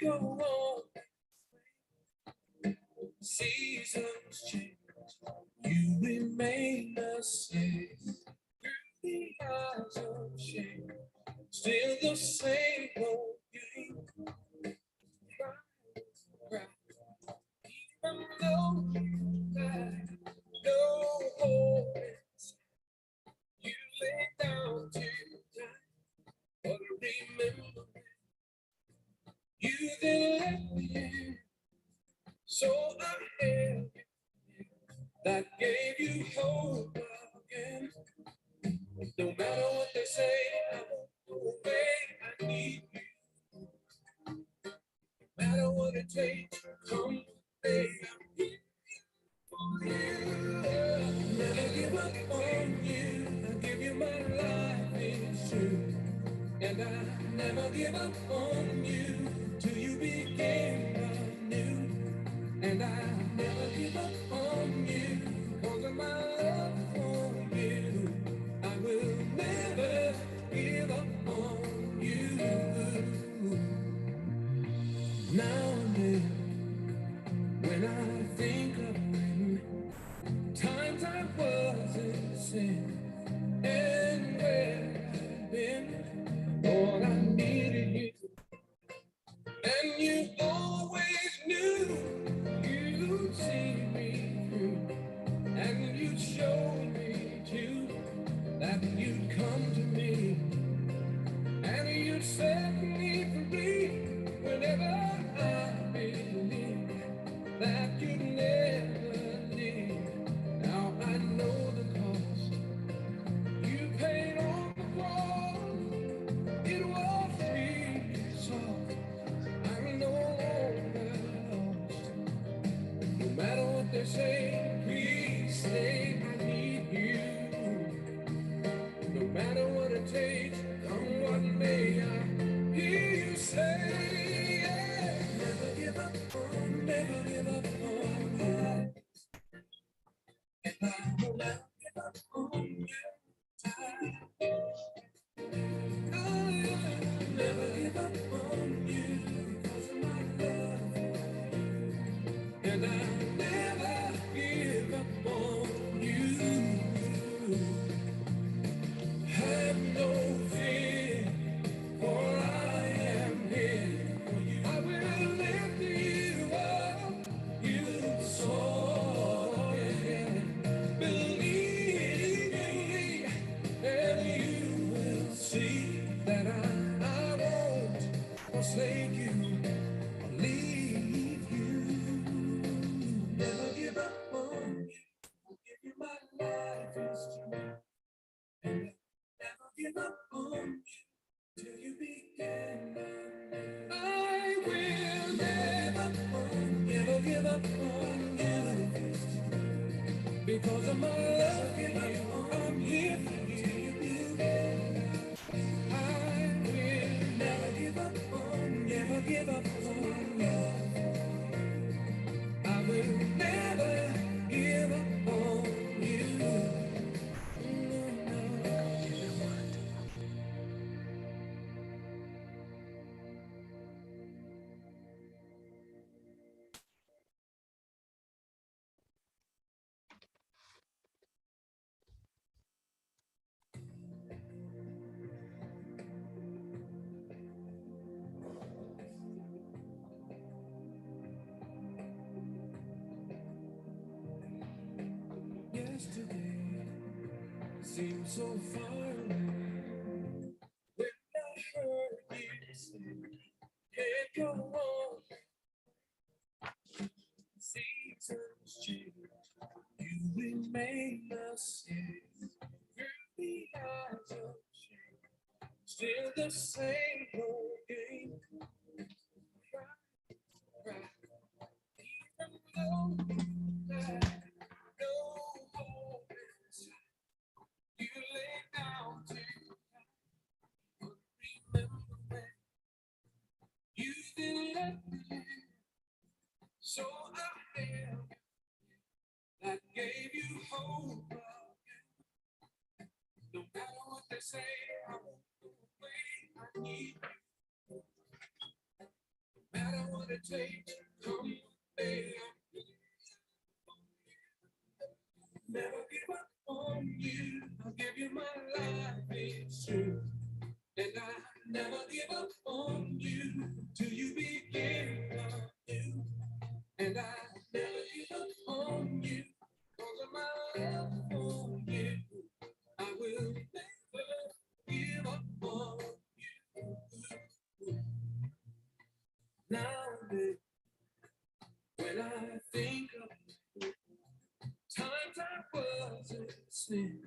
go on. Seasons change, you remain the same. Through the eyes of shame, still the same old game. Cry, cry, even though you lie, no hope inside. You lay down to die, but remember you then left me in. So I held you, that gave you hope again. No matter what they say, I won't go away. I need you. No matter what it takes, come stay. I'm here for you. Never give up on you. I give you my life, it's true. And I never give up on you till you begin anew. And I never give up on you because of my love for you. I will never give up on you. Now and then, when I think of when times I was in sin and where I've been, Lord, I needed you. And you always knew you'd see me through, and you'd show me too that you'd come to me, and you'd set me free whenever I believe that you'd never leave. Now I know the cost you paid on the cross. It was free, so I'm no longer lost. No matter what they say, please stay. I need you. No matter what it takes, come what may, I hear you say, yeah. Never give up on, never give up on you. And I will never give up on you. I'll never give up on you because of my love. And I'll never give up on you. Have no fear, for I am here for you. I will lift you up, you soar, yeah. Believe me, and you will see that I won't forsake you or leave you. Never give up on you. I'll give you my life, it's true. And never give up on you till you begin. I will never give up on you. Because of my love for you, I'm here for you. I will never give up on you. Never give up on you. I will never give up on you. Yesterday seems so far away. When I heard you say, can't go on. Seasons change, you remain the same. Through the eyes of shame, still the same old game. Cry, cry, even though you lie, no hope inside. You lay down to die, but remember when you then left me. So I held that gave you hope again. No matter what they say, I won't go away. I need you. No matter what it takes. Come, baby. Never give up on you. I'll give you my life, it's true. And I never give up on you till you begin anew. And I never give up on you because of my love for you. I will never give up on you. Now and then, when I think of times I wasn't listening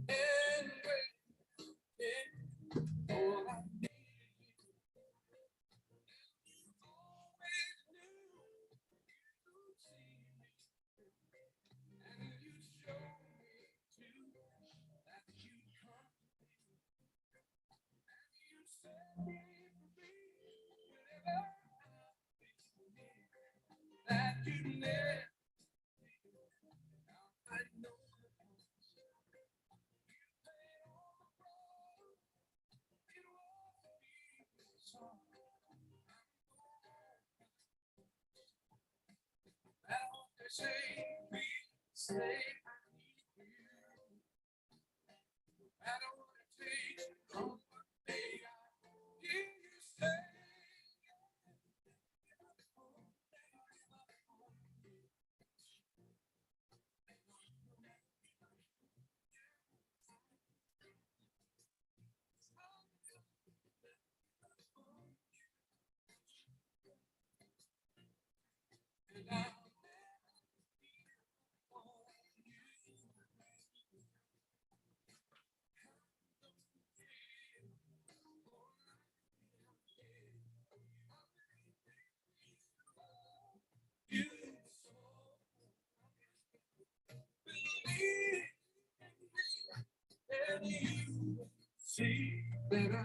and waiting, all I need always knew you'd see me and you'd show me too that you'd come and you'd set me free whenever that you never. I know say we say I need you. I don't want to take on one day I hear you say. And I you believe and you see that I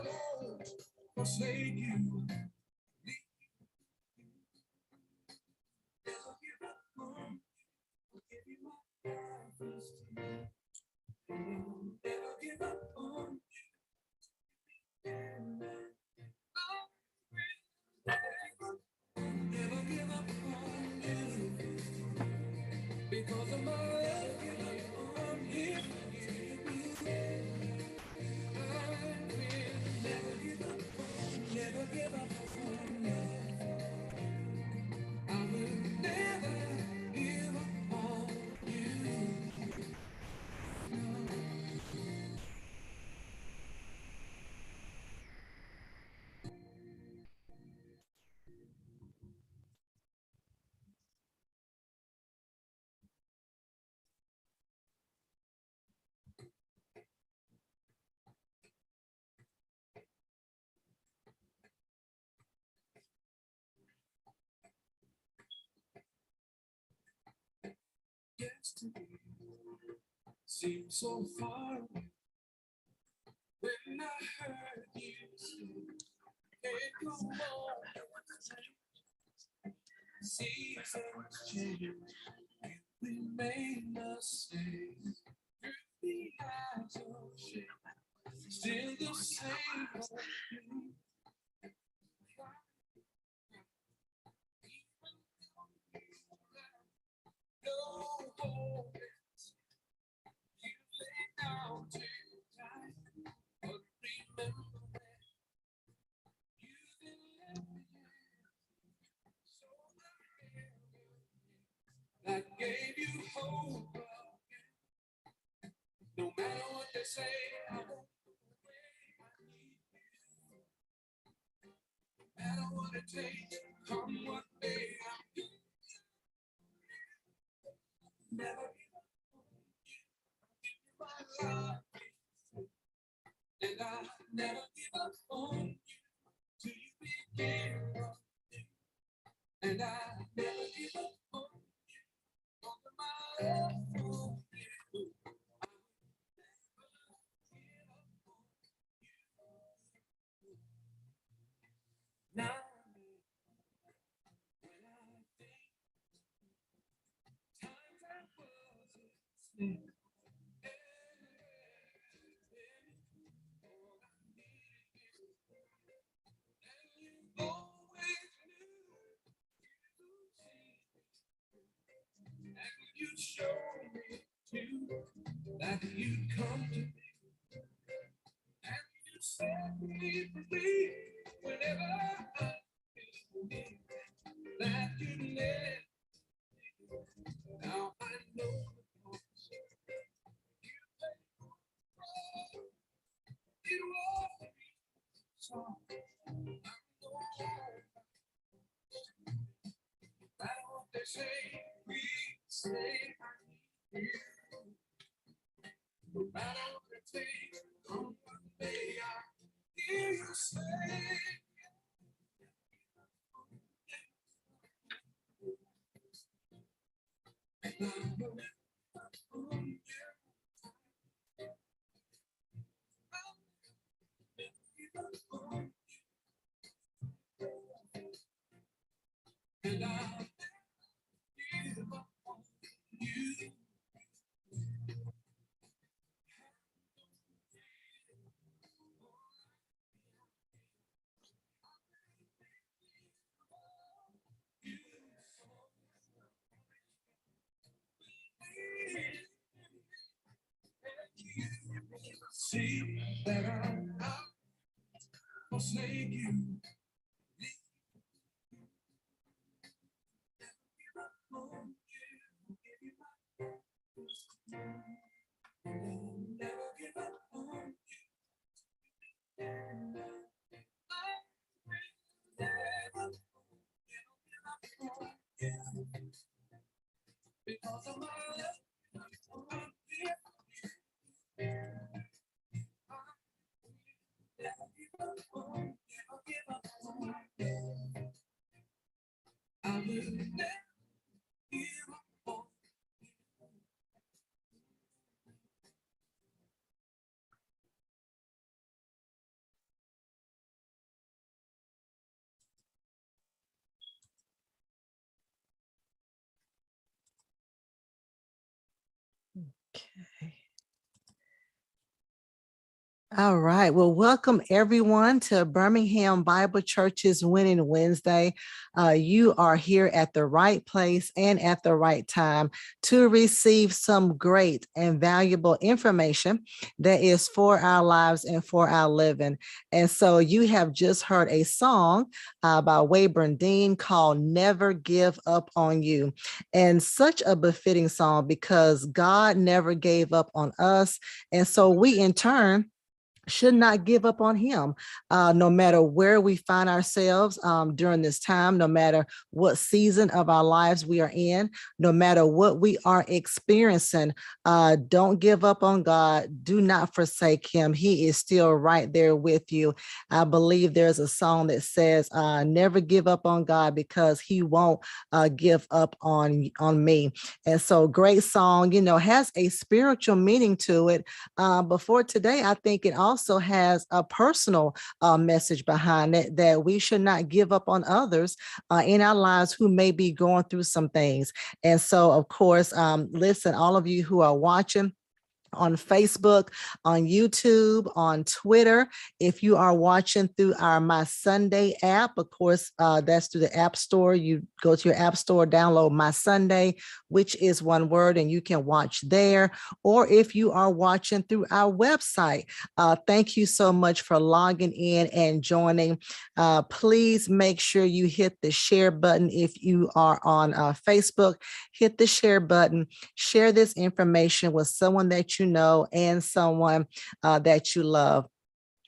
won't forsake you. Never give up on you. I'll give you my life this time. Never give up on you. Never give up on you. Because of my love, I'm here for you. I will never give up on you. Never give up on you. I will never give up on you. Yesterday seemed so far away when I heard you say, can't go on. Seasons change, we remain the same. Through the eyes of shame, still the same old you. No hope, you lay down to die, but remember when you didn't let me in. So that gave you hope again. No matter what they say, I won't go away. I need you. No matter what it takes, come what may, I'm never give up my life. And I never give up on you till you begin. And I never give up on my love for you. Now, when I think times I wasn't listening, all I needed you, and you always knew. You showed me too that you'd come to me, and you set me free whenever I feel weak. That you led. Now I know the cost. You paid for it was so. I know I what they say. We say I need you. No matter what it takes, on one day I hear you say, and I know from you, and I give up on you. See that I'm not forsake you. Never give up on you because of my love. I'm here. Never give up on you. Never give up on you. I will never give up on Okay. All right. Well, welcome everyone to Birmingham Bible Church's Winning Wednesday. You are here at the right place and at the right time to receive some great and valuable information that is for our lives and for our living. And so you have just heard a song by Wayburn Dean called Never Give Up on You. And such a befitting song because God never gave up on us. And so we in turn should not give up on him, no matter where we find ourselves during this time, no matter what season of our lives we are in, no matter what we are experiencing. Don't give up on God. Do not forsake him. He is still right there with you. I believe there's a song that says, never give up on God because he won't give up on me. And so great song, has a spiritual meaning to it. Before today, I think it also has a personal message behind it that we should not give up on others in our lives who may be going through some things. And so, of course, listen, all of you who are watching on Facebook, on YouTube, on Twitter. If you are watching through our My Sunday app, of course, that's through the App Store. You go to your App Store, download My Sunday, which is one word, and you can watch there. Or if you are watching through our website, thank you so much for logging in and joining. Please make sure you hit the share button. If you are on Facebook, hit the share button, share this information with someone that you know and someone that you love.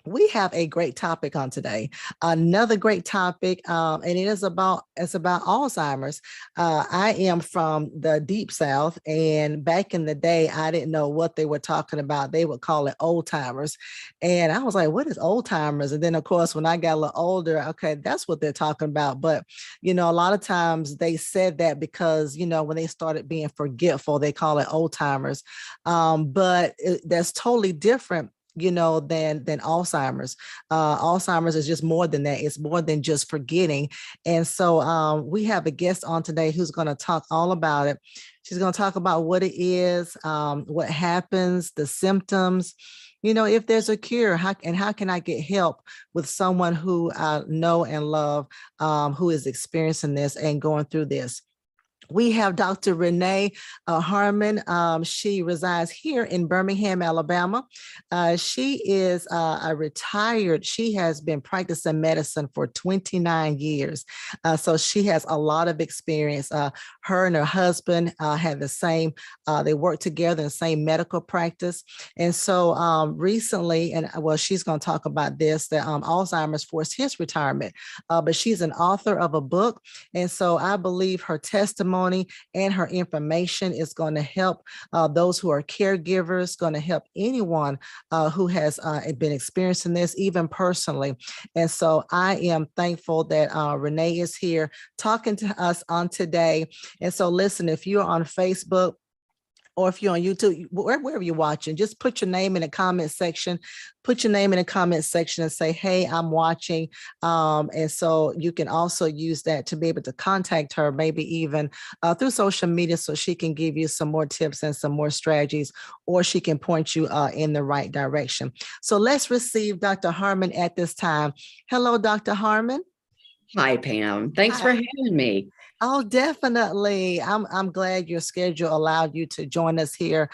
We have a great topic on today. Another great topic, and it's about Alzheimer's. I am from the deep South, and back in the day, I didn't know what they were talking about. They would call it old timers, and I was like, "What is old timers?" And then, of course, when I got a little older, okay, that's what they're talking about. But a lot of times they said that because when they started being forgetful, they call it old timers. But that's totally different than Alzheimer's. Alzheimer's is just more than that. It's more than just forgetting. And so we have a guest on today who's going to talk all about it. She's going to talk about what it is, what happens, the symptoms, if there's a cure, how can I get help with someone who I know and love, who is experiencing this and going through this. we have Dr. Renee Harmon. She resides here in Birmingham, Alabama. She is she has been practicing medicine for 29 years. So she has a lot of experience. Her and her husband had they work together in the same medical practice. And so recently, and well, she's going to talk about this, that Alzheimer's forced his retirement, but she's an author of a book. And so I believe her testimony and her information is going to help those who are caregivers, going to help anyone who has been experiencing this, even personally. And so I am thankful that Renee is here talking to us on today. And so listen, if you're on Facebook, or if you're on YouTube, wherever you're watching, just put your name in the comment section. Put your name in the comment section and say, hey, I'm watching. And so you can also use that to be able to contact her, maybe even through social media, so she can give you some more tips and some more strategies, or she can point you in the right direction. So let's receive Dr. Harmon at this time. Hello, Dr. Harmon. Hi, Pam. Thanks for having me. Oh, definitely. I'm glad your schedule allowed you to join us here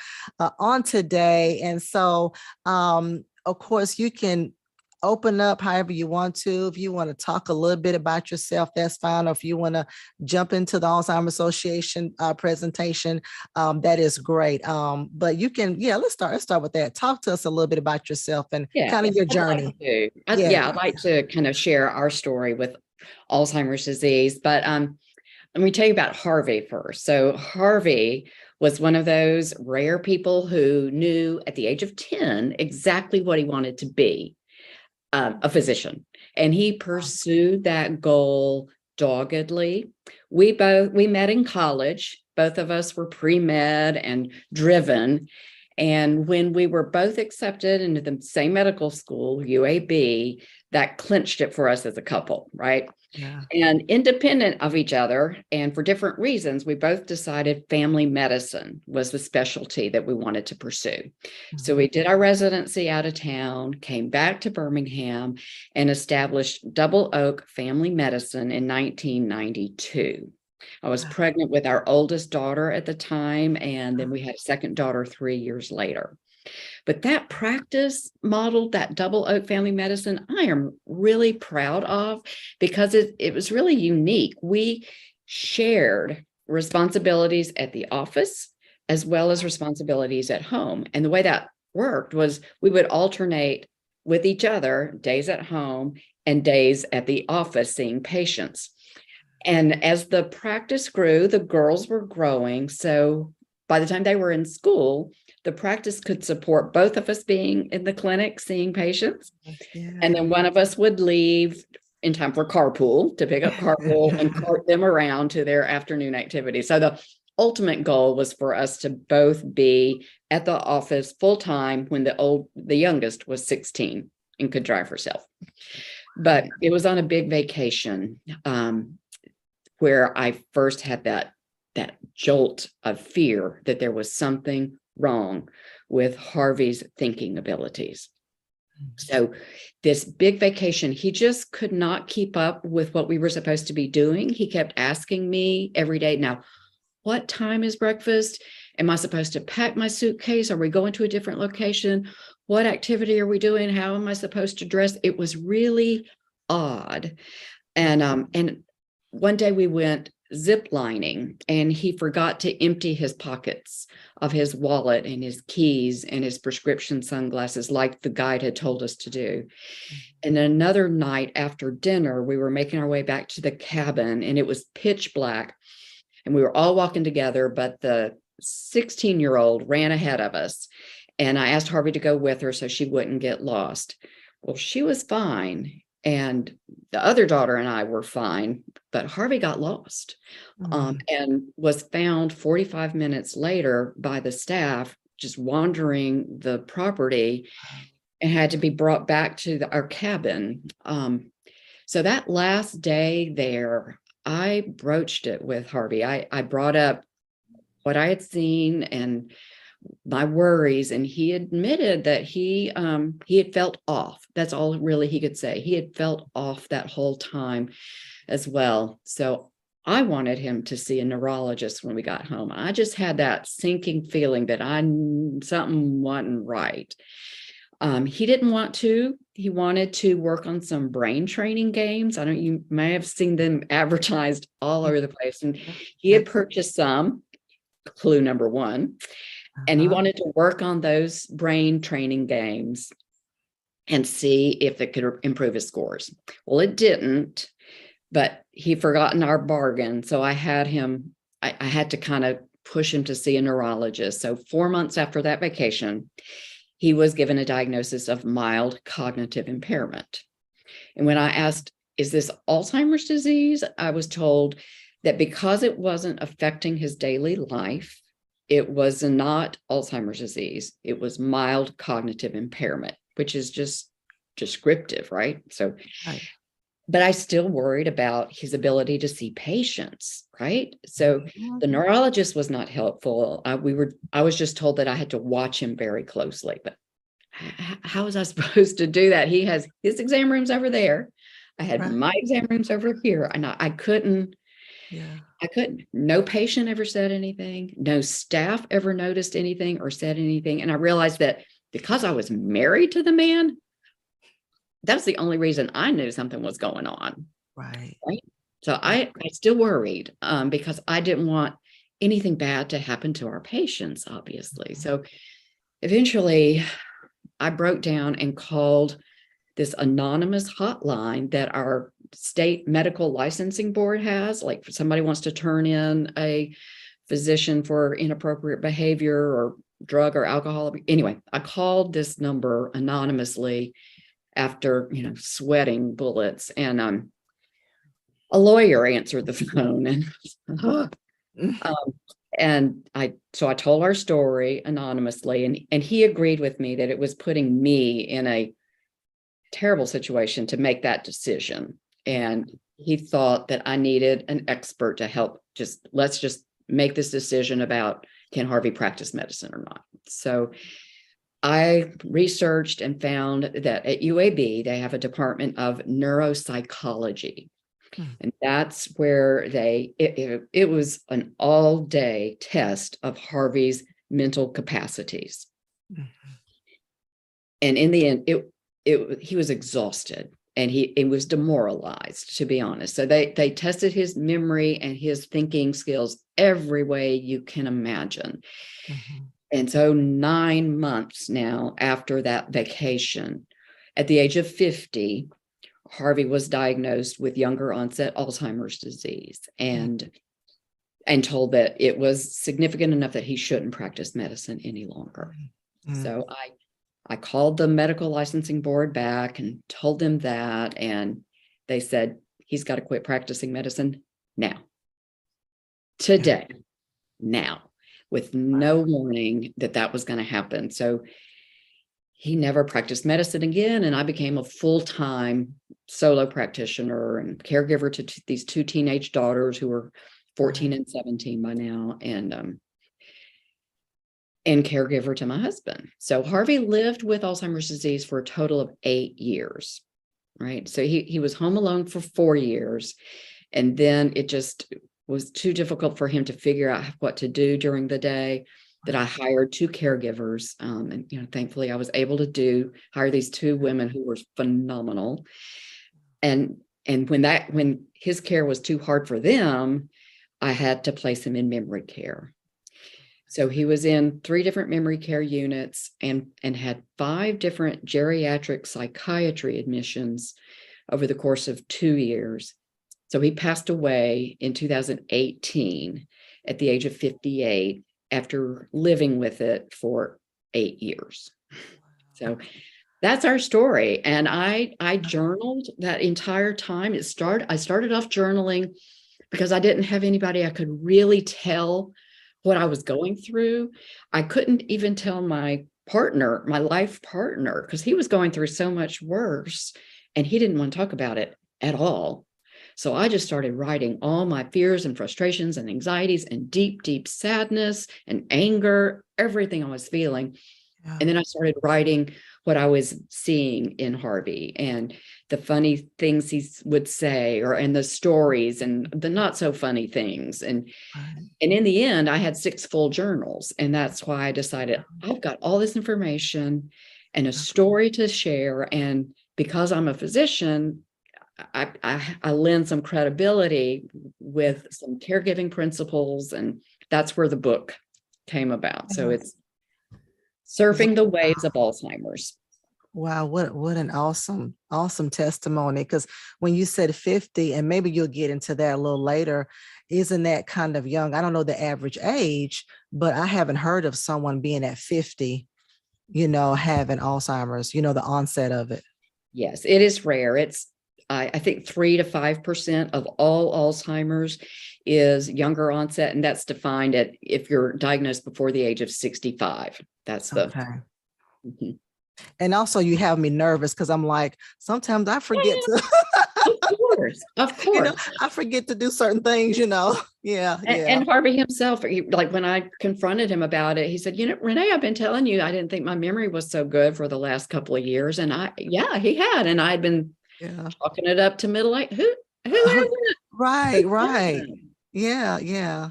on today. And so, of course, you can open up however you want to. If you want to talk a little bit about yourself, that's fine. Or if you want to jump into the Alzheimer's Association presentation, that is great. But you can, let's start with that. Talk to us a little bit about yourself and kind of your journey. I'd like to kind of share our story with Alzheimer's disease, but let me tell you about Harvey first. So Harvey was one of those rare people who knew at the age of 10 exactly what he wanted to be, a physician. And he pursued that goal doggedly. We met in college. Both of us were pre-med and driven. And when we were both accepted into the same medical school, UAB, that clinched it for us as a couple, right? Yeah. And independent of each other, and for different reasons, we both decided family medicine was the specialty that we wanted to pursue. Mm-hmm. So we did our residency out of town, came back to Birmingham, and established Double Oak Family Medicine in 1992. I was pregnant with our oldest daughter at the time, and then we had a second daughter 3 years later. But that practice modeled, that Double Oak Family Medicine, I am really proud of, because it was really unique. We shared responsibilities at the office as well as responsibilities at home. And the way that worked was we would alternate with each other, days at home and days at the office seeing patients. And as the practice grew, the girls were growing. So by the time they were in school, the practice could support both of us being in the clinic seeing patients. Yeah. And then one of us would leave in time for carpool to pick up carpool and cart them around to their afternoon activities. So the ultimate goal was for us to both be at the office full time when the youngest was 16 and could drive herself. But it was on a big vacation where I first had that jolt of fear that there was something wrong with Harvey's thinking abilities. So this big vacation, he just could not keep up with what we were supposed to be doing. He kept asking me every day, now, what time is breakfast? Am I supposed to pack my suitcase? Are we going to a different location? What activity are we doing? How am I supposed to dress? It was really odd. And one day we went zip lining, and he forgot to empty his pockets of his wallet and his keys and his prescription sunglasses like the guide had told us to do. And another night after dinner, we were making our way back to the cabin, and it was pitch black, and we were all walking together, but the 16-year-old ran ahead of us, and I asked Harvey to go with her so she wouldn't get lost. Well, she was fine, and the other daughter and I were fine, but Harvey got lost and was found 45 minutes later by the staff just wandering the property, and had to be brought back to our cabin. So that last day there, I broached it with Harvey. I brought up what I had seen and my worries, and he admitted that he had felt off. That's all really he could say. He had felt off that whole time as well. So I wanted him to see a neurologist when we got home. I just had that sinking feeling that something wasn't right. He didn't want to. He wanted to work on some brain training games. You may have seen them advertised all over the place. And he had purchased some, clue number one, and he wanted to work on those brain training games and see if it could improve his scores. Well, it didn't, but he'd forgotten our bargain. So I had to kind of push him to see a neurologist. So 4 months after that vacation, he was given a diagnosis of mild cognitive impairment. And when I asked, is this Alzheimer's disease? I was told that because it wasn't affecting his daily life, it was not Alzheimer's disease. It was mild cognitive impairment, which is just descriptive, right? So, Right. But I still worried about his ability to see patients, right? So the neurologist was not helpful. I was just told that I had to watch him very closely, but how was I supposed to do that? He has his exam rooms over there. I had my exam rooms over here, and I couldn't. Yeah. I couldn't. No patient ever said anything. No staff ever noticed anything or said anything. And I realized that because I was married to the man, that's the only reason I knew something was going on. Right. So I still worried because I didn't want anything bad to happen to our patients, obviously. So eventually I broke down and called this anonymous hotline that our state medical licensing board has. Like if somebody wants to turn in a physician for inappropriate behavior or drug or alcohol. Anyway, I called this number anonymously after, sweating bullets, and a lawyer answered the phone, and I told our story anonymously, and he agreed with me that it was putting me in a terrible situation to make that decision. And he thought that I needed an expert to help. Let's just make this decision about, can Harvey practice medicine or not? So I researched and found that at UAB, they have a department of neuropsychology. And that's where it was an all-day test of Harvey's mental capacities. And in the end, he was exhausted and he was demoralized, to be honest. So they tested his memory and his thinking skills every way you can imagine. And so 9 months now after that vacation, at the age of 50, Harvey was diagnosed with younger onset Alzheimer's disease and told that it was significant enough that he shouldn't practice medicine any longer. So I called the medical licensing board back and told them that, and they said, he's got to quit practicing medicine now, today, now, with no warning that was going to happen. So he never practiced medicine again, and I became a full-time solo practitioner and caregiver to these two teenage daughters who were 14 and 17 by now, and caregiver to my husband. So Harvey lived with Alzheimer's disease for a total of 8 years, right? So he was home alone for 4 years, and then it just was too difficult for him to figure out what to do during the day, that I hired 2 caregivers. And, thankfully I was able to hire these 2 women who were phenomenal. And when his care was too hard for them, I had to place him in memory care. So he was in 3 different memory care units and had 5 different geriatric psychiatry admissions over the course of 2 years. So he passed away in 2018 at the age of 58 after living with it for 8 years. So that's our story. And I journaled that entire time. I started off journaling because I didn't have anybody I could really tell what I was going through. I couldn't even tell my partner, my life partner, because he was going through so much worse and he didn't want to talk about it at all. So I just started writing all my fears and frustrations and anxieties and deep, deep sadness and anger, everything I was feeling. And then I started writing what I was seeing in Harvey and the funny things he would say, and the stories and the not so funny things. And in the end, I had 6 full journals. And that's why I decided I've got all this information and a story to share. And because I'm a physician, I lend some credibility with some caregiving principles. And that's where the book came about. So it's Surfing the Waves of Alzheimer's. Wow, what an awesome testimony. Because when you said 50, and maybe you'll get into that a little later, isn't that kind of young? I don't know the average age, but I haven't heard of someone being at 50, having Alzheimer's, the onset of it. Yes, it is rare. It's I think 3 to 5% of all Alzheimer's is younger onset, and that's defined at if you're diagnosed before the age of 65. That's the okay. Mm-hmm. And also, you have me nervous because I'm like, sometimes I forget to. Of course. I forget to do certain things. Yeah. And Harvey himself, like when I confronted him about it, he said, Renee, I've been telling you, I didn't think my memory was so good for the last couple of years, and he had, and I'd been chalking it up to middle age. Who is it? Right. Yeah.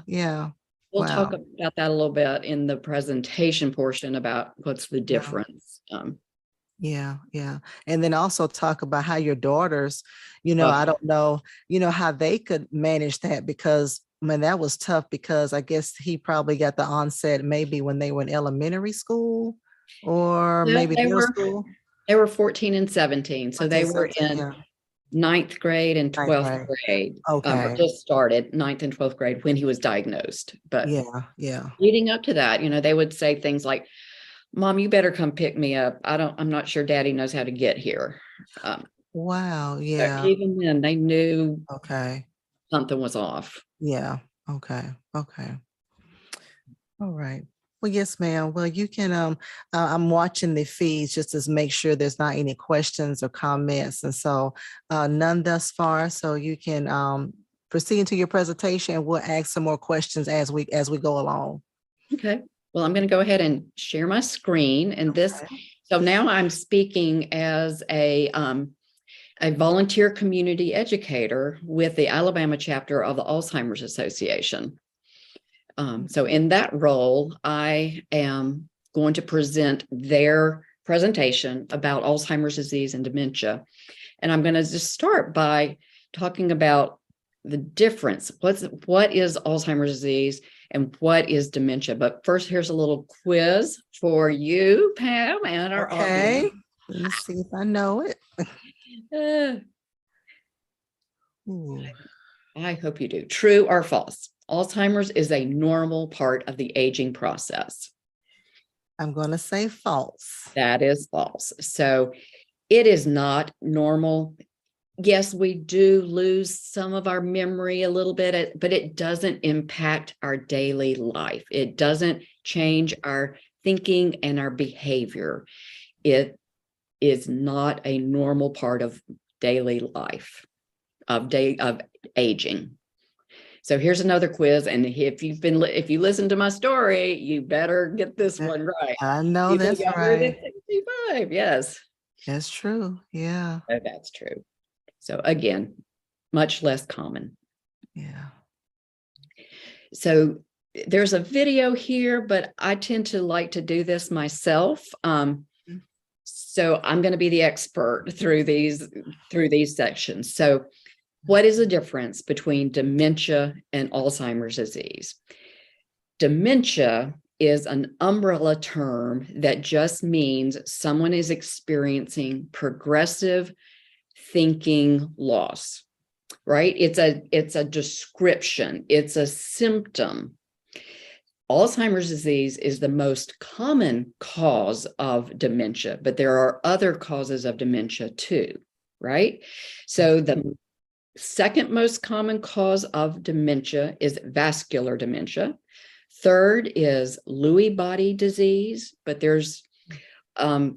We'll talk about that a little bit in the presentation portion about what's the difference. Yeah. And then also talk about how your daughters, I don't know, how they could manage that, because that was tough, because I guess he probably got the onset maybe when they were in elementary school or maybe middle school. They were 14 and 17. So they were in 9th grade and 12th grade. Okay. Just started 9th and 12th grade when he was diagnosed. But yeah. Leading up to that, they would say things like, Mom, you better come pick me up. I'm not sure Daddy knows how to get here. Wow. Yeah. So even then they knew something was off. Yeah. Okay. All right. Well, yes, ma'am. Well, you can, I'm watching the feeds just to make sure there's not any questions or comments. And so none thus far. So you can proceed into your presentation, and we'll ask some more questions as we go along. Okay. Well, I'm going to go ahead and share my screen, and so now I'm speaking as a volunteer community educator with the Alabama chapter of the Alzheimer's Association. So in that role, I am going to present their presentation about Alzheimer's disease and dementia. And I'm going to just start by talking about the difference. What is Alzheimer's disease and what is dementia? But first, here's a little quiz for you, Pam, and our audience. Let me see if I know it. I hope you do. True or false? Alzheimer's is a normal part of the aging process. I'm going to say false. That is false. So it is not normal. Yes, we do lose some of our memory a little bit, but it doesn't impact our daily life. It doesn't change our thinking and our behavior. It is not a normal part of daily life, of aging. So here's another quiz, and if you listen to my story, you better get this one right. I know that's right. 65, yes, that's true. Yeah, that's true. So again, much less common. Yeah. So there's a video here, but I tend to like to do this myself. So I'm going to be the expert through these sections. So what is the difference between dementia and Alzheimer's disease? Dementia is an umbrella term that just means someone is experiencing progressive thinking loss, right? It's a description. It's a symptom. Alzheimer's disease is the most common cause of dementia, but there are other causes of dementia too, right? So the second most common cause of dementia is vascular dementia. Third is Lewy body disease, but there's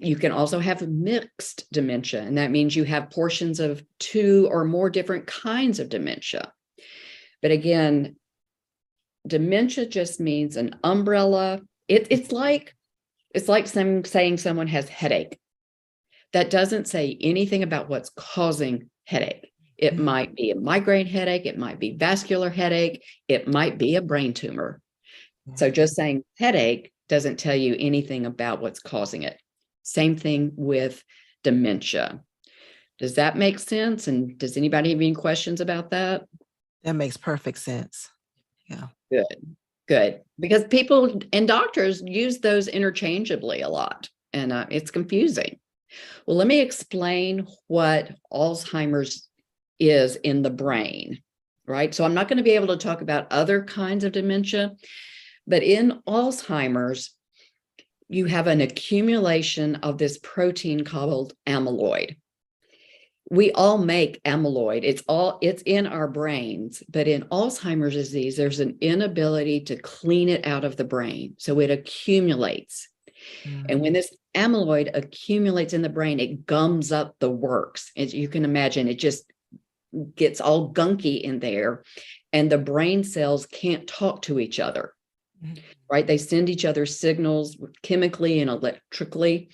you can also have mixed dementia, and that means you have portions of 2 or more different kinds of dementia. But again, dementia just means an umbrella. It's like saying someone has headache. that doesn't say anything about what's causing headache. It might be a migraine headache. It might be vascular headache. It might be a brain tumor. So just saying headache doesn't tell you anything about what's causing it. Same thing with dementia. Does that make sense? And does anybody have any questions about that? That makes perfect sense. Yeah. Good. Because people and doctors use those interchangeably a lot, and it's confusing. Well, let me explain what Alzheimer's is in the brain, right? So I'm not going to be able to talk about other kinds of dementia, but in Alzheimer's, you have an accumulation of this protein called amyloid. We all make amyloid. It's in our brains, but in Alzheimer's disease, there's an inability to clean it out of the brain. So it accumulates. And when this amyloid accumulates in the brain, it gums up the works. As you can imagine, it just gets all gunky in there, and the brain cells can't talk to each other, right? They send each other signals chemically and electrically,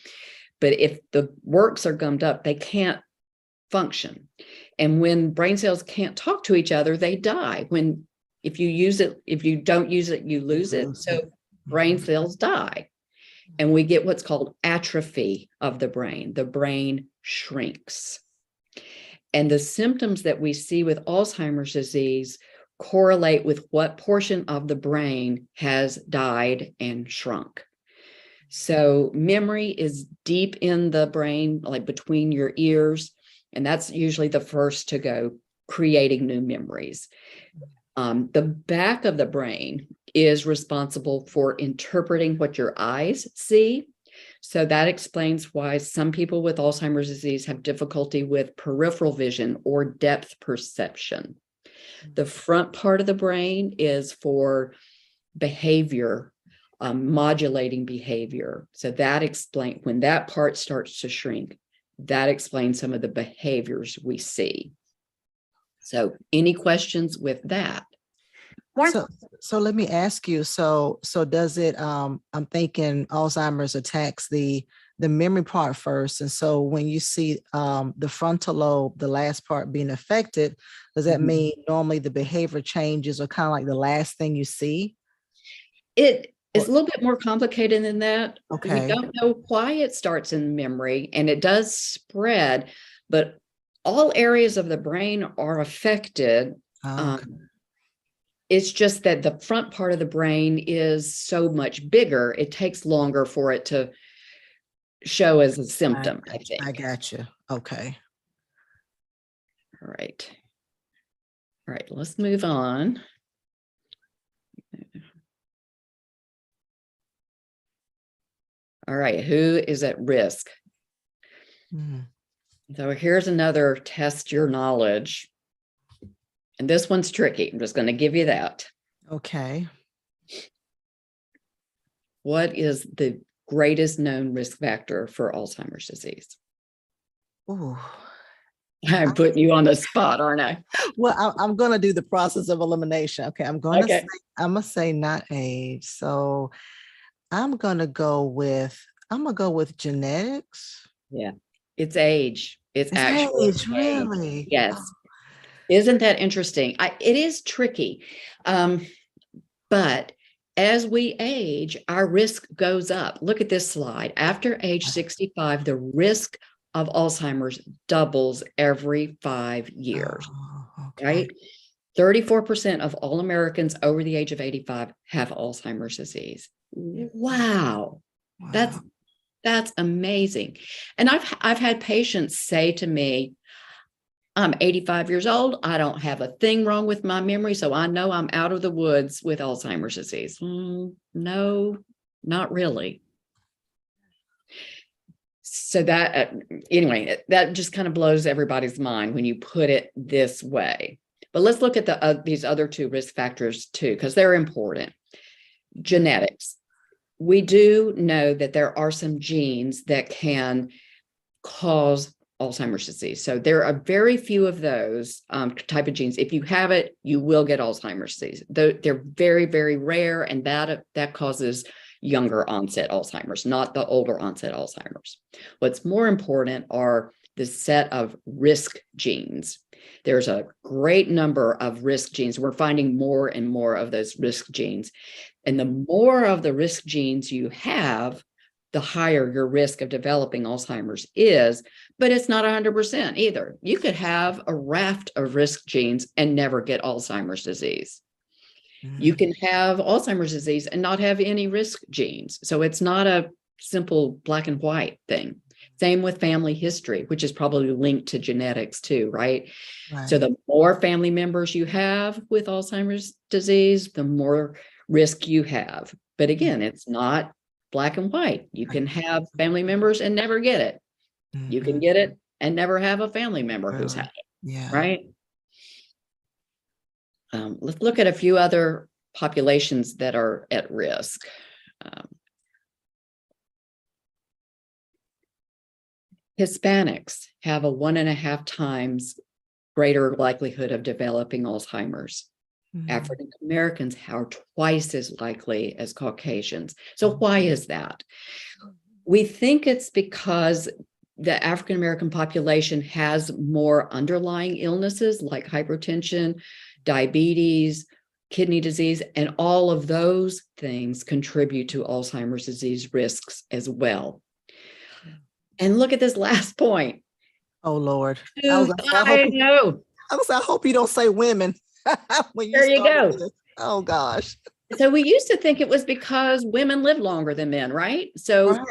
but if the works are gummed up, they can't function. And when brain cells can't talk to each other, they die. If you don't use it, you lose it. So brain cells die. And we get what's called atrophy of the brain. The brain shrinks. And the symptoms that we see with Alzheimer's disease correlate with what portion of the brain has died and shrunk. So memory is deep in the brain, like between your ears, and that's usually the first to go, creating new memories. The back of the brain is responsible for interpreting what your eyes see. So that explains why some people with Alzheimer's disease have difficulty with peripheral vision or depth perception. The front part of the brain is for behavior, modulating behavior. So that explains, when that part starts to shrink, that explains some of the behaviors we see. So any questions with that? So let me ask you, so does it, I'm thinking Alzheimer's attacks the memory part first. And so when you see the frontal lobe, the last part being affected, does that mean normally the behavior changes are kind of like the last thing you see? It's a little bit more complicated than that. Okay. We don't know why it starts in memory, and it does spread, but all areas of the brain are affected. Okay. It's just that the front part of the brain is so much bigger. It takes longer for it to show as a symptom, I think. I got you. Okay. All right, let's move on. All right, who is at risk? So here's another test your knowledge. And this one's tricky. I'm just going to give you that. Okay. What is the greatest known risk factor for Alzheimer's disease? Ooh. I'm putting you on the spot, aren't I? Well, I'm going to do the process of elimination. Okay. I'm going to say not age. So I'm going to go with genetics. Yeah. It's age. It's actually age, really? Yes. Isn't that interesting? It is tricky. But as we age, our risk goes up. Look at this slide. After age 65, the risk of Alzheimer's doubles every 5 years, right? 34% of all Americans over the age of 85 have Alzheimer's disease. Wow. That's amazing. And I've had patients say to me, I'm 85 years old. I don't have a thing wrong with my memory, so I know I'm out of the woods with Alzheimer's disease. No, not really. So that, anyway, that just kind of blows everybody's mind when you put it this way. But let's look at these other two risk factors too, because they're important. Genetics. We do know that there are some genes that can cause Alzheimer's disease. So there are very few of those type of genes. If you have it, you will get Alzheimer's disease. They're very, very rare, and that causes younger onset Alzheimer's, not the older onset Alzheimer's. What's more important are the set of risk genes. There's a great number of risk genes. We're finding more and more of those risk genes. And the more of the risk genes you have, the higher your risk of developing Alzheimer's is, but it's not 100% either. You could have a raft of risk genes and never get Alzheimer's disease. You can have Alzheimer's disease and not have any risk genes. So it's not a simple black and white thing. Same with family history, which is probably linked to genetics too, right? Right. So the more family members you have with Alzheimer's disease, the more risk you have. But again, it's not black and white. You can have family members and never get it. You can get it and never have a family member who's had it, Yeah. right? Let's look at a few other populations that are at risk. Hispanics have a 1.5 times greater likelihood of developing Alzheimer's. African Americans are twice as likely as Caucasians. So why is that? We think it's because the African American population has more underlying illnesses like hypertension, diabetes, kidney disease, and all of those things contribute to Alzheimer's disease risks as well. And look at this last point. Oh, Lord. I hope you don't say women. When there you go. Oh, gosh. So we used to think it was because women live longer than men, right? So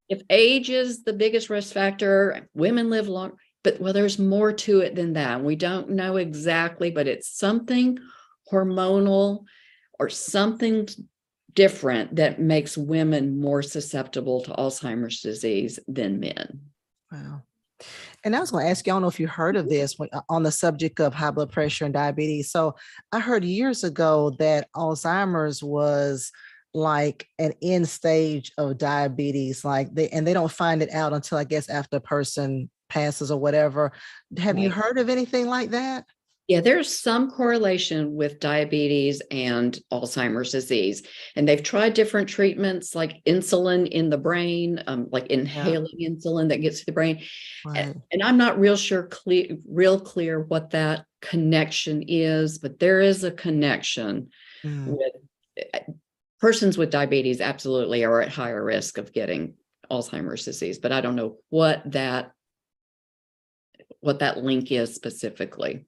if age is the biggest risk factor, women live longer. But well, there's more to it than that. We don't know exactly, but it's something hormonal or something different that makes women more susceptible to Alzheimer's disease than men. Wow. And I was going to ask you, I don't know if you heard of this on the subject of high blood pressure and diabetes. So I heard years ago that Alzheimer's was like an end stage of diabetes, and they don't find it out until, I guess, after a person passes or whatever. Have you heard of anything like that? Yeah, there's some correlation with diabetes and Alzheimer's disease. And they've tried different treatments like insulin in the brain, like inhaling insulin that gets to the brain. Right. And I'm not real clear what that connection is, but there is a connection with persons with diabetes absolutely are at higher risk of getting Alzheimer's disease, but I don't know what that link is specifically.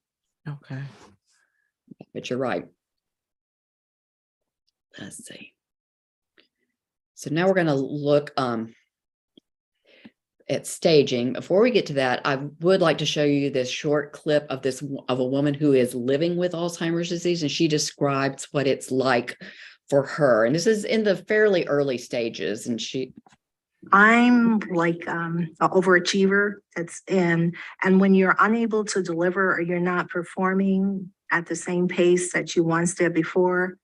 Okay. But you're right. Let's see. So now we're going to look at staging. Before we get to that, I would like to show you this short clip of a woman who is living with Alzheimer's disease, and she describes what it's like for her. And this is in the fairly early stages, and I'm like an overachiever. And when you're unable to deliver or you're not performing at the same pace that you once did before,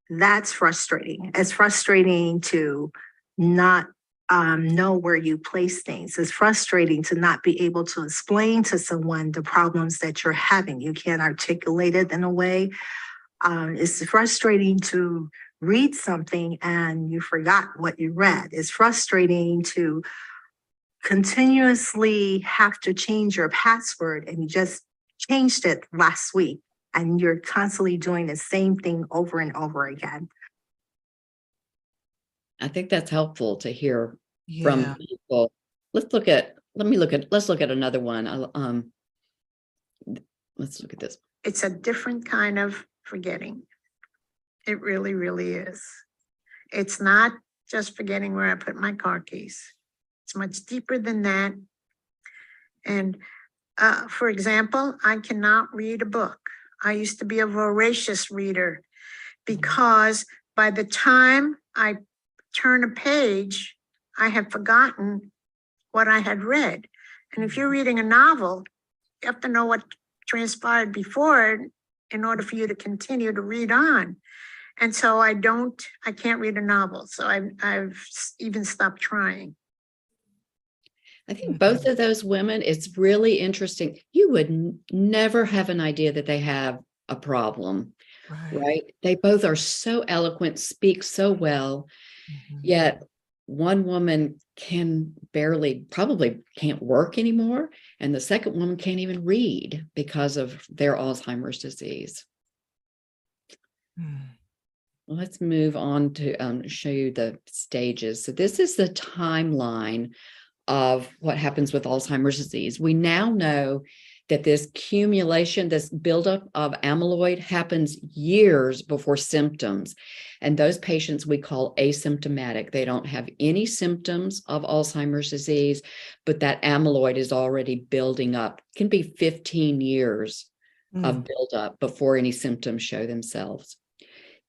that's frustrating. It's frustrating to not know where you place things. It's frustrating to not be able to explain to someone the problems that you're having. You can't articulate it in a way. It's frustrating to read something and you forgot what you read. It's frustrating to continuously have to change your password and you just changed it last week and you're constantly doing the same thing over and over again. I think that's helpful to hear from people. Let's look at another one. Let's look at this. It's a different kind of forgetting. It really, really is. It's not just forgetting where I put my car keys. It's much deeper than that. And for example, I cannot read a book. I used to be a voracious reader because by the time I turn a page, I have forgotten what I had read. And if you're reading a novel, you have to know what transpired before in order for you to continue to read on. And so I can't read a novel. So I've even stopped trying. I think both of those women, it's really interesting. You would never have an idea that they have a problem, right? They both are so eloquent, speak so well. Mhm. Yet one woman probably can't work anymore. And the second woman can't even read because of their Alzheimer's disease. Mm. Let's move on to show you the stages. So this is the timeline of what happens with Alzheimer's disease. We now know that this accumulation, this buildup of amyloid happens years before symptoms. And those patients we call asymptomatic. They don't have any symptoms of Alzheimer's disease, but that amyloid is already building up. It can be 15 years of buildup before any symptoms show themselves.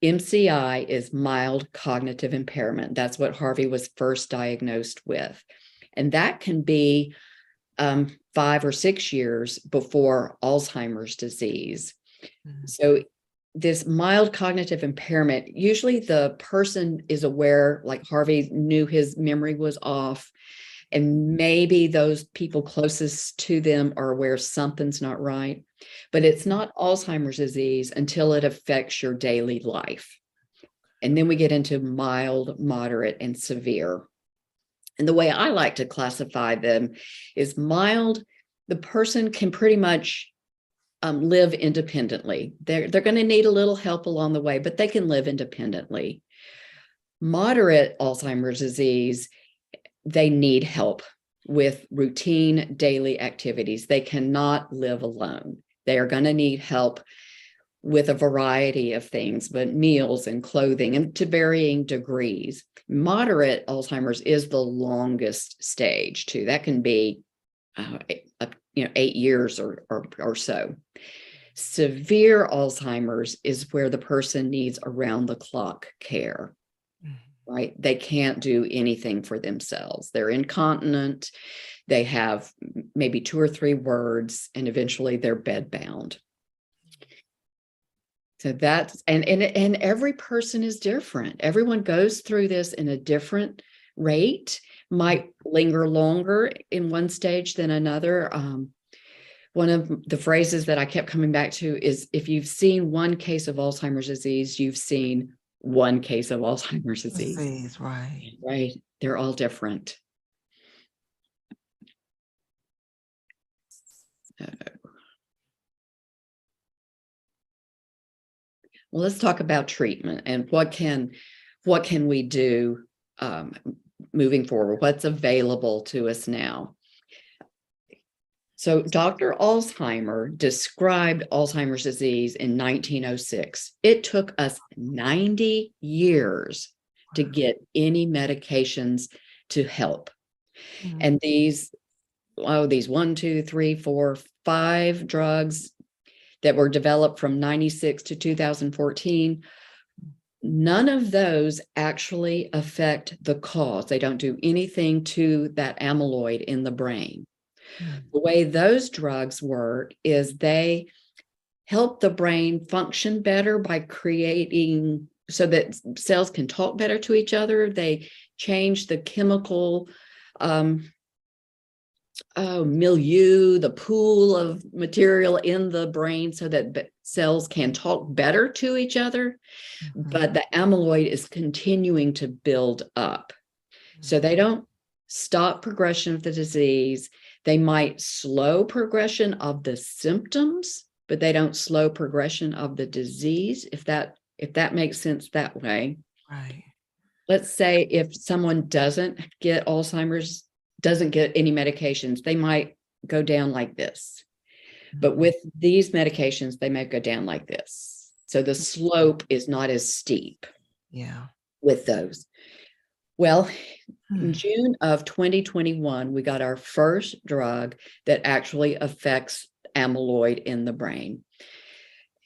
MCI is mild cognitive impairment. That's what Harvey was first diagnosed with. And that can be 5 or 6 years before Alzheimer's disease. So this mild cognitive impairment, usually the person is aware, like Harvey knew his memory was off, and maybe those people closest to them are aware something's not right, but it's not Alzheimer's disease until it affects your daily life. And then we get into mild, moderate, and severe. And the way I like to classify them is mild. The person can pretty much live independently. They're going to need a little help along the way, but they can live independently. Moderate Alzheimer's disease, they need help with routine daily activities. They cannot live alone. They are going to need help with a variety of things, but meals and clothing, and to varying degrees. Moderate Alzheimer's is the longest stage too. That can be 8 years or so. Severe Alzheimer's is where the person needs around-the-clock care. Right? They can't do anything for themselves. They're incontinent. They have maybe 2 or 3 words, and eventually they're bedbound. So that's, and every person is different. Everyone goes through this in a different rate, might linger longer in one stage than another. One of the phrases that I kept coming back to is, if you've seen one case of Alzheimer's disease, you've seen one case of Alzheimer's disease. Right. Right. They're all different. Well, let's talk about treatment and what can we do moving forward? What's available to us now? So Dr. Alzheimer described Alzheimer's disease in 1906. It took us 90 years to get any medications to help. And these 1, 2, 3, 4, 5 drugs that were developed from 96 to 2014, none of those actually affect the cause. They don't do anything to that amyloid in the brain. The way those drugs work is they help the brain function better by creating so that cells can talk better to each other. They change the chemical milieu, the pool of material in the brain so that cells can talk better to each other. But the amyloid is continuing to build up. So they don't stop progression of the disease. They might slow progression of the symptoms, but they don't slow progression of the disease, if that makes sense that way. Right. Let's say if someone doesn't get Alzheimer's, doesn't get any medications, they might go down like this. But with these medications, they may go down like this. So the slope is not as steep. Yeah. With those. Well, in June of 2021, we got our first drug that actually affects amyloid in the brain.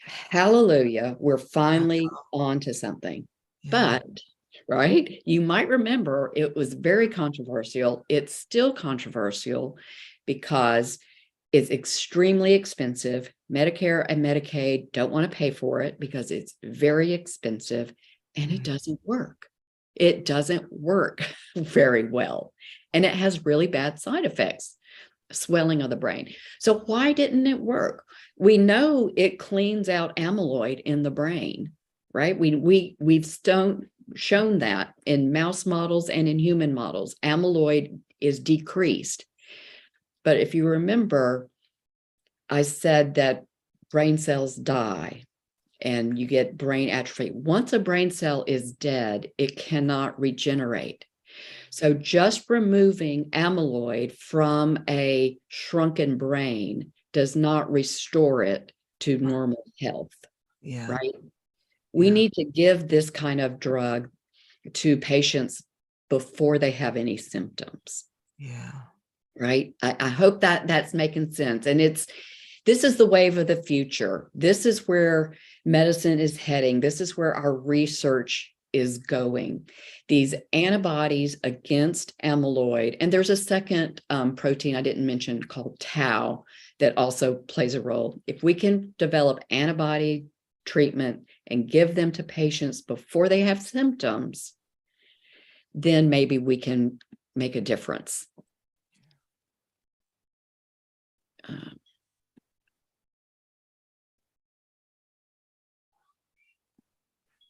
Hallelujah, we're finally on to something. Yeah. But, right, you might remember it was very controversial. It's still controversial because it's extremely expensive. Medicare and Medicaid don't want to pay for it because it's very expensive, and it doesn't work. It doesn't work very well, and it has really bad side effects, swelling of the brain. So why didn't it work? We know it cleans out amyloid in the brain, right? We've shown that in mouse models and in human models, amyloid is decreased. But if you remember, I said that brain cells die and you get brain atrophy. Once a brain cell is dead, it cannot regenerate. So just removing amyloid from a shrunken brain does not restore it to normal health, Yeah. right? We need to give this kind of drug to patients before they have any symptoms. Yeah. Right. I hope that that's making sense. And this is the wave of the future. This is where medicine is heading. This is where our research is going. These antibodies against amyloid, and there's a second protein I didn't mention called tau that also plays a role. If we can develop antibody treatment and give them to patients before they have symptoms, then maybe we can make a difference.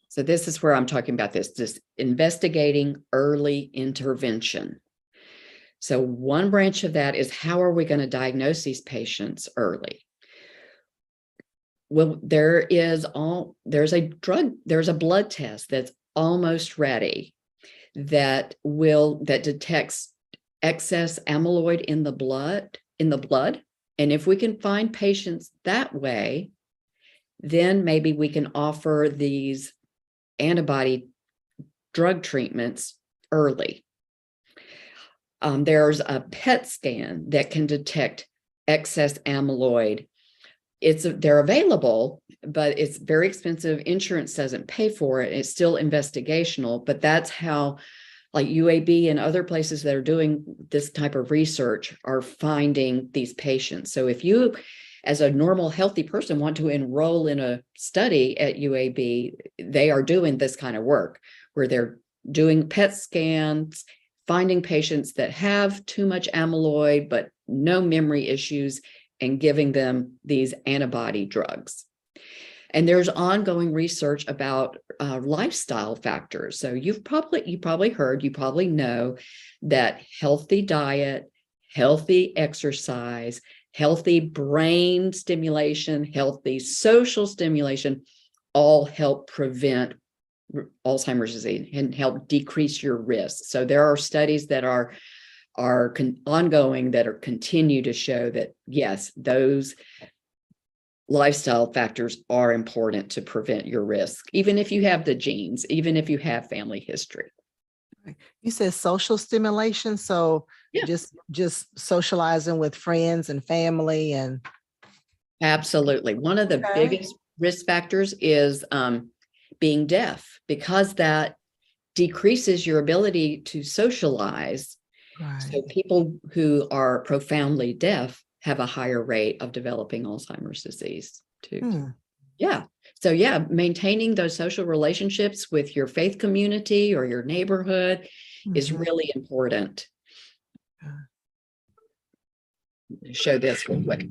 So this is where I'm talking about this investigating early intervention. So one branch of that is, how are we going to diagnose these patients early? Well, there's a blood test that's almost ready that detects excess amyloid in the blood. And if we can find patients that way, then maybe we can offer these antibody drug treatments early. There's a PET scan that can detect excess amyloid. They're available, but it's very expensive. Insurance doesn't pay for it. It's still investigational, but that's how, like UAB and other places that are doing this type of research are finding these patients. So if you, as a normal, healthy person, want to enroll in a study at UAB, they are doing this kind of work where they're doing PET scans, finding patients that have too much amyloid, but no memory issues, and giving them these antibody drugs. And there's ongoing research about lifestyle factors. So you probably know that healthy diet, healthy exercise, healthy brain stimulation, healthy social stimulation, all help prevent Alzheimer's disease and help decrease your risk. So there are studies that are ongoing that continue to show that, yes, those lifestyle factors are important to prevent your risk, even if you have the genes, even if you have family history. You said social stimulation, so Yeah. just socializing with friends and family and. Absolutely. One of the biggest risk factors is being deaf, because that decreases your ability to socialize. Right. So people who are profoundly deaf have a higher rate of developing Alzheimer's disease too. Yeah. So yeah, maintaining those social relationships with your faith community or your neighborhood is really important. Show this real quick.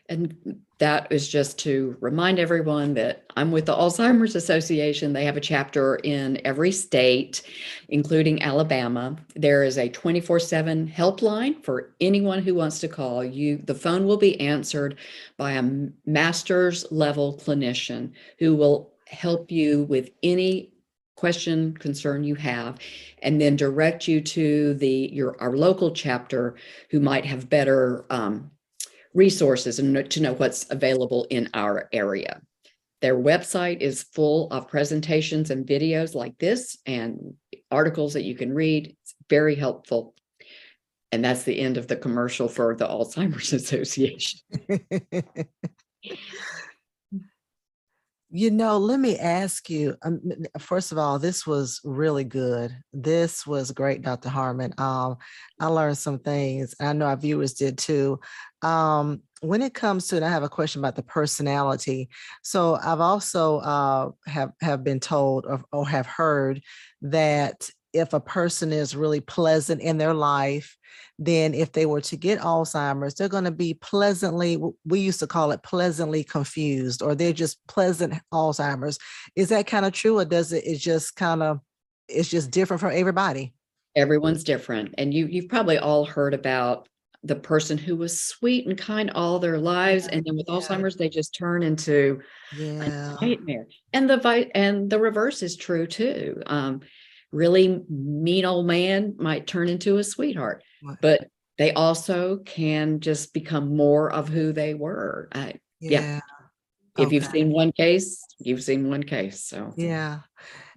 And that is just to remind everyone that I'm with the Alzheimer's Association. They have a chapter in every state, including Alabama. There is a 24/7 helpline for anyone who wants to call you. The phone will be answered by a master's level clinician who will help you with any question, concern you have, and then direct you to our local chapter who might have better resources and to know what's available in our area. Their website is full of presentations and videos like this and articles that you can read. It's very helpful. And that's the end of the commercial for the Alzheimer's Association. Let me ask you, first of all, this was really good. This was great, Dr. Harmon. I learned some things. I know our viewers did too. When it comes to, and I have a question about the personality. So I've also have been told or have heard that if a person is really pleasant in their life, then if they were to get Alzheimer's, they're going to be pleasantly, we used to call it pleasantly confused, or they're just pleasant Alzheimer's. Is that kind of true, or it's just different for everybody? Everyone's different. And you've probably all heard about the person who was sweet and kind all their lives. And then with Alzheimer's, they just turn into a nightmare. And the reverse is true too. Really mean old man might turn into a sweetheart, but they also can just become more of who they were. Yeah. If you've seen one case, you've seen one case. So yeah.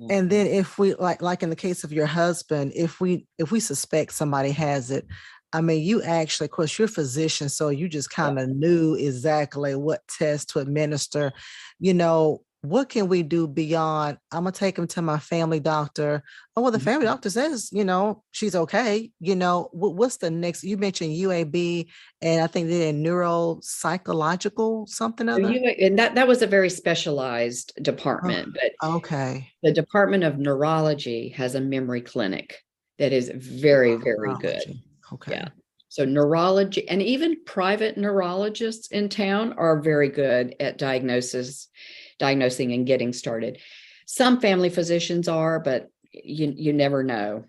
And then if we like in the case of your husband, if we suspect somebody has it, I mean, you actually, of course, you're a physician, so you just kind of knew exactly what test to administer. What can we do beyond, I'm going to take him to my family doctor? Oh, well, the family doctor says, she's okay. What's the next? You mentioned UAB, and I think they're neuropsychological something other. And that was a very specialized department. But okay. The Department of Neurology has a memory clinic that is very, very good. Okay. Yeah. So neurology, and even private neurologists in town are very good at diagnosing and getting started. Some family physicians are, but you never know.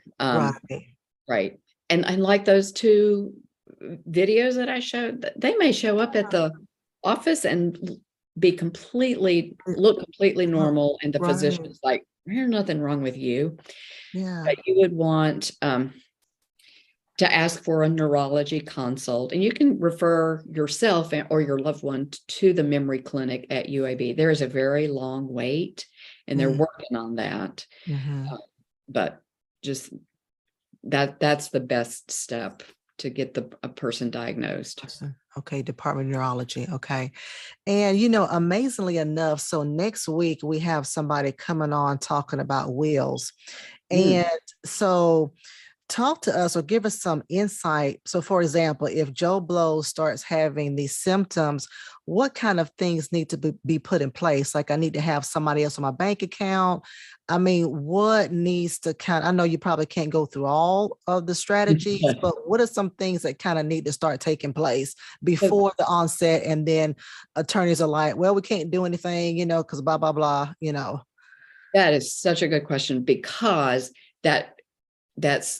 Right. And like those two videos that I showed, they may show up at the office and look completely normal. And the physician's like, there's nothing wrong with you. Yeah. But you would want to ask for a neurology consult, and you can refer yourself or your loved one to the memory clinic at UAB. There is a very long wait, and they're working on that. But just that's the best step to get a person diagnosed. Okay, Department of Neurology. Okay. And, amazingly enough, so next week we have somebody coming on talking about wills. And so talk to us or give us some insight. So, for example, if Joe Blow starts having these symptoms, what kind of things need to be put in place? Like, I need to have somebody else on my bank account. I mean, what needs to I know you probably can't go through all of the strategies, but what are some things that kind of need to start taking place before the onset? And then attorneys are like, well, we can't do anything, because blah, blah, blah, That is such a good question, because that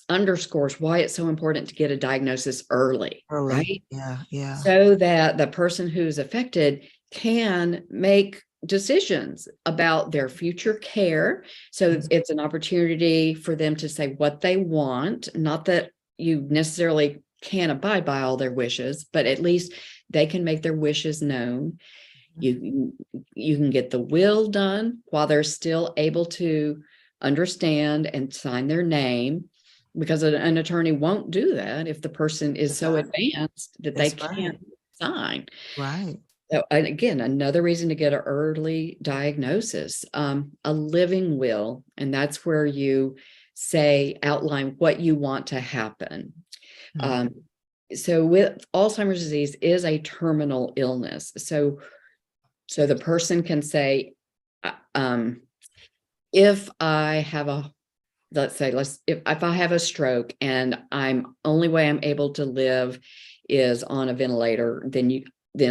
underscores why it's so important to get a diagnosis early. Right? Yeah. So that the person who's affected can make decisions about their future care. So it's an opportunity for them to say what they want, not that you necessarily can't abide by all their wishes, but at least they can make their wishes known. You can get the will done while they're still able to understand and sign their name, because an attorney won't do that if the person is so advanced that they can't sign. Right. So again, another reason to get an early diagnosis, a living will, and that's where you outline what you want to happen. So with Alzheimer's disease is a terminal illness. So the person can say, if I have if I have a stroke and only way I'm able to live is on a ventilator, then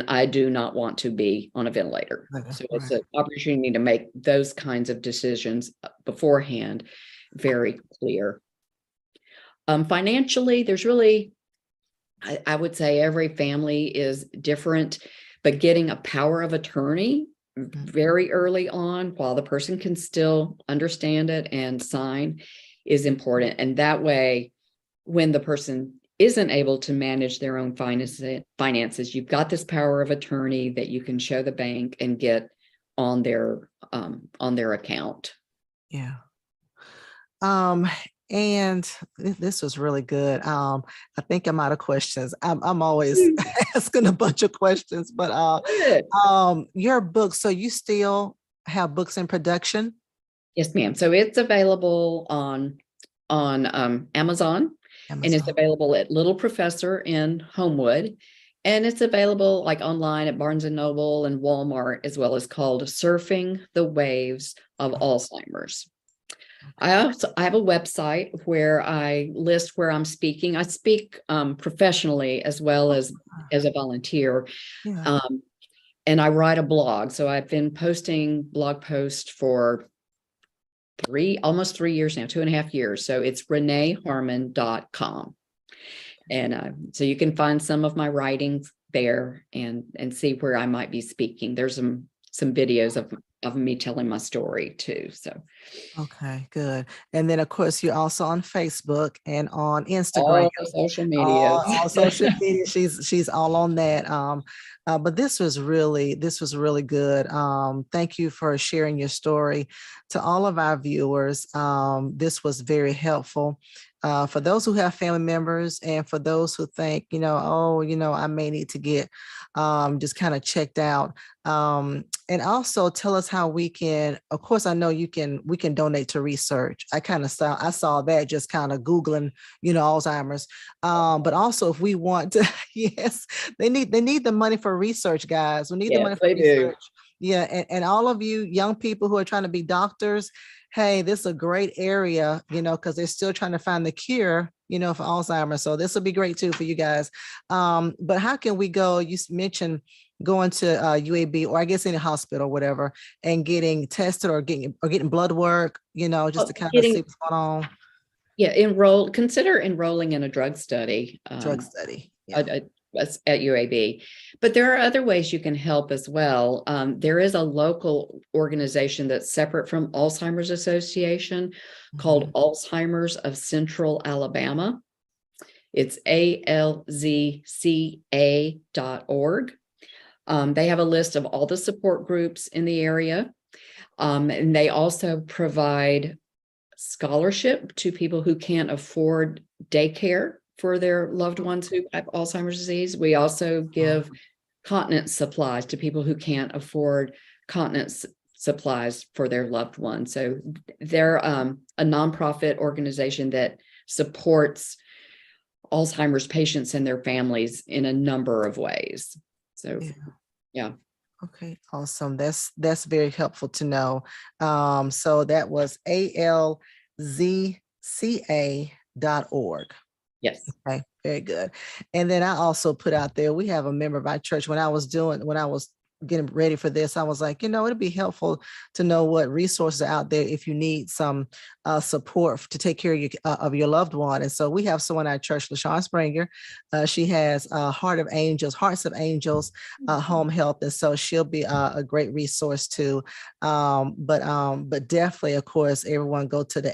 I do not want to be on a ventilator. So it's an opportunity to make those kinds of decisions beforehand very clear. Financially, there's really, I would say every family is different, but getting a power of attorney very early on while the person can still understand it and sign is important. And that way, when the person isn't able to manage their own finances, you've got this power of attorney that you can show the bank and get on their account. Yeah. And this was really good. I think I'm out of questions. I'm always asking a bunch of questions, but your book, so you still have books in production? Yes, ma'am. So it's available on Amazon, and it's available at Little Professor in Homewood, and it's available like online at Barnes and Noble and Walmart, as well as called Surfing the Waves of Alzheimer's. I have a website where I list where I'm speaking. I speak professionally as well as a volunteer. Yeah. And I write a blog. So I've been posting blog posts for almost 3 years now, 2.5 years. So it's reneeharmon.com. And so you can find some of my writings there and see where I might be speaking. There's some videos of me telling my story too. So Okay, good. And then of course you're also on Facebook and on Instagram. all the social media. All social media. She's all on that. But this was really good. Thank you for sharing your story to all of our viewers. This was very helpful. For those who have family members and for those who think, I may need to get just kind of checked out. And also tell us how we can, of course, I know we can donate to research. I saw that just kind of Googling, Alzheimer's. But also if we want to, yes, they need the money for research, guys. We need the money for research. Yeah. And all of you young people who are trying to be doctors, hey, this is a great area, because they're still trying to find the cure, for Alzheimer's. So this will be great too for you guys. But how can we go? You mentioned going to UAB or I guess any hospital, whatever, and getting tested or getting blood work, just to kind of see what's going on. Yeah, consider enrolling in a drug study. Drug study. Yeah. At UAB. But there are other ways you can help as well. There is a local organization that's separate from Alzheimer's Association called Alzheimer's of Central Alabama. It's alzca.org. They have a list of all the support groups in the area. And they also provide scholarship to people who can't afford daycare for their loved ones who have Alzheimer's disease. We also give continence supplies to people who can't afford continence supplies for their loved ones. So they're a nonprofit organization that supports Alzheimer's patients and their families in a number of ways. So, yeah. Okay, awesome. That's very helpful to know. So that was alzca.org. Yes. Okay, very good. And then I also put out there, we have a member of our church. When I was getting ready for this, I was like, it'd be helpful to know what resources are out there if you need some support to take care of your loved one. And so we have someone at our church, LaShawn Springer. She has Hearts of Angels home health. And so she'll be a great resource too. But definitely, of course, everyone go to the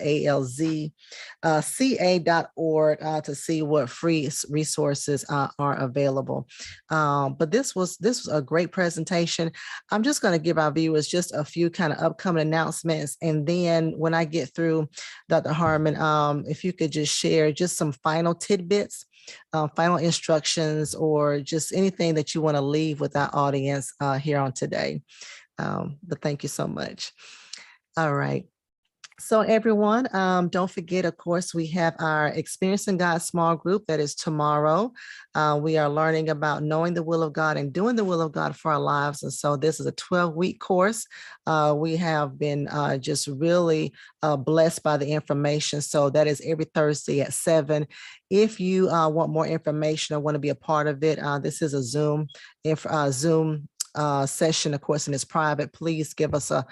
alzca.org to see what free resources are available. But this was a great presentation. I'm just going to give our viewers just a few kind of upcoming announcements. And then when I get through, Dr. Harmon, if you could just share just some final tidbits, final instructions, or just anything that you want to leave with our audience here on today. But thank you so much. All right. So everyone, don't forget, of course, we have our Experiencing God small group that is tomorrow. We are learning about knowing the will of God and doing the will of God for our lives. And so this is a 12-week course. We have been just really blessed by the information. So that is every Thursday at 7. If you want more information or want to be a part of it, this is a Zoom session, of course, and it's private. Please give us a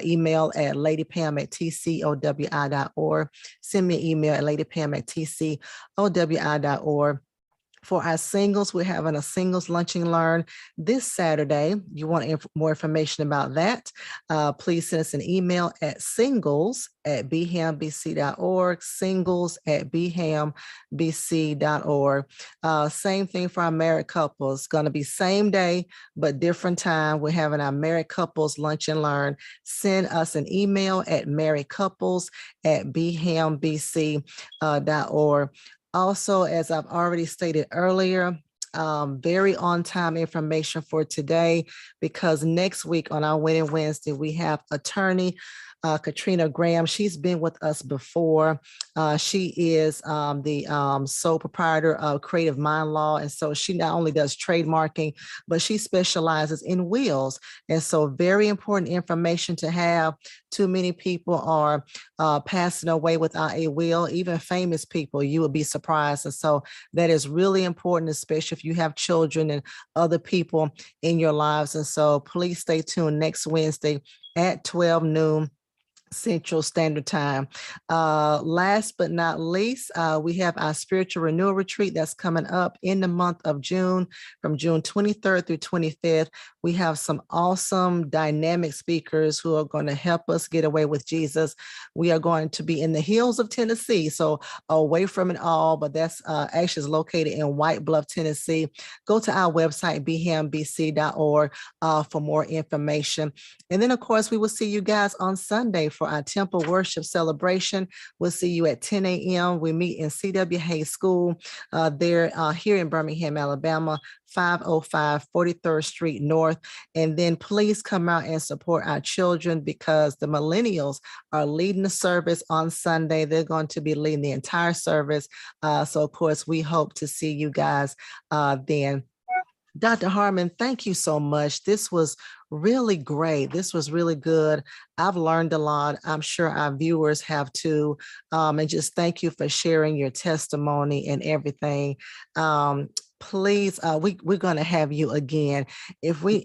email at ladypam@tcowi.org. Send me an email at ladypam@tcowi.org. For our singles, we're having a singles lunch and learn this Saturday. You want more information about that? Please send us an email at singles@bhambc.org, singles@bhambc.org. Same thing for our married couples. Going to be same day, but different time. We're having our married couples lunch and learn. Send us an email at marriedcouples@bhambc.org. Also, as I've already stated earlier, very on-time information for today, because next week on our Winning Wednesday, we have attorney Katrina Graham. She's been with us before. She is the sole proprietor of Creative Mind Law. And so she not only does trademarking, but she specializes in wills. And so very important information to have. Too many people are passing away without a will, even famous people. You would be surprised. And so that is really important, especially if you have children and other people in your lives. And so please stay tuned next Wednesday at 12 noon Central Standard Time. Last but not least, we have our spiritual renewal retreat that's coming up in the month of June, from June 23rd through 25th. We have some awesome dynamic speakers who are going to help us get away with Jesus. We are going to be in the hills of Tennessee, so away from it all, but that's actually is located in White Bluff, Tennessee. Go to our website, bhambc.org, for more information. And then, of course, we will see you guys on Sunday for our temple worship celebration. We'll see you at 10 a.m. We meet in C.W. Hayes School there here in Birmingham, Alabama, 505 43rd Street North. And then please come out and support our children, because the millennials are leading the service on Sunday. They're going to be leading the entire service. So, of course, we hope to see you guys then. Dr. Harmon, thank you so much. This was really great. This was really good. I've learned a lot. I'm sure our viewers have too. And just thank you for sharing your testimony and everything. Please, we're going to have you again. If we,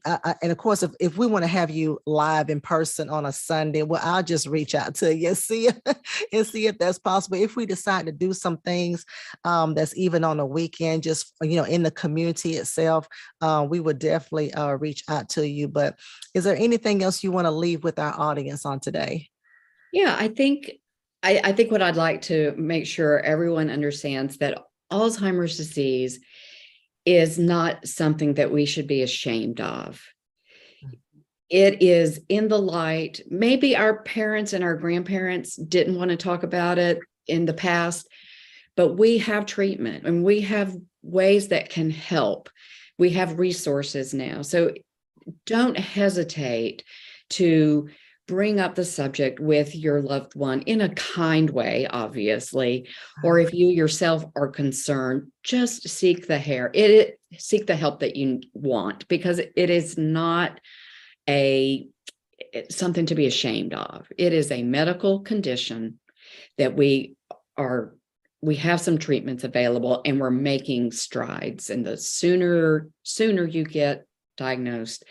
and of course, if we want to have you live in person on a Sunday, well, I'll just reach out to you and see if that's possible. If we decide to do some things that's even on a weekend, just, in the community itself, we would definitely reach out to you. But is there anything else you want to leave with our audience on today? Yeah, I think what I'd like to make sure everyone understands that Alzheimer's disease is not something that we should be ashamed of. It is in the light. Maybe our parents and our grandparents didn't want to talk about it in the past, but we have treatment and we have ways that can help. We have resources now. So don't hesitate to bring up the subject with your loved one in a kind way, obviously, or if you yourself are concerned, just seek the help that you want, because it is not something to be ashamed of. It is a medical condition that we have some treatments available, and we're making strides. And the sooner you get diagnosed,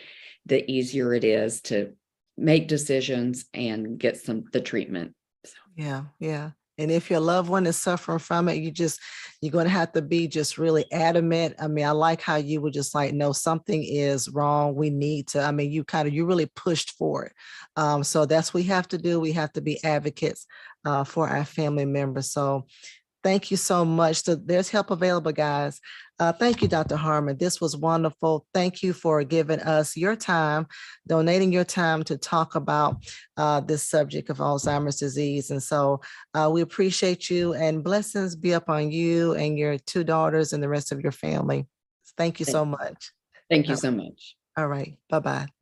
the easier it is to make decisions and get the treatment. So. Yeah. And if your loved one is suffering from it, you're going to have to be just really adamant. I mean, I like how you were just like, no, something is wrong. We need to, you really pushed for it. So that's what we have to do. We have to be advocates for our family members. So thank you so much. So there's help available, guys. Thank you, Dr. Harmon. This was wonderful. Thank you for giving us your time, donating your time to talk about this subject of Alzheimer's disease. And so we appreciate you, and blessings be upon you and your 2 daughters and the rest of your family. Thank you so much. Thank you so much. All right. Bye-bye.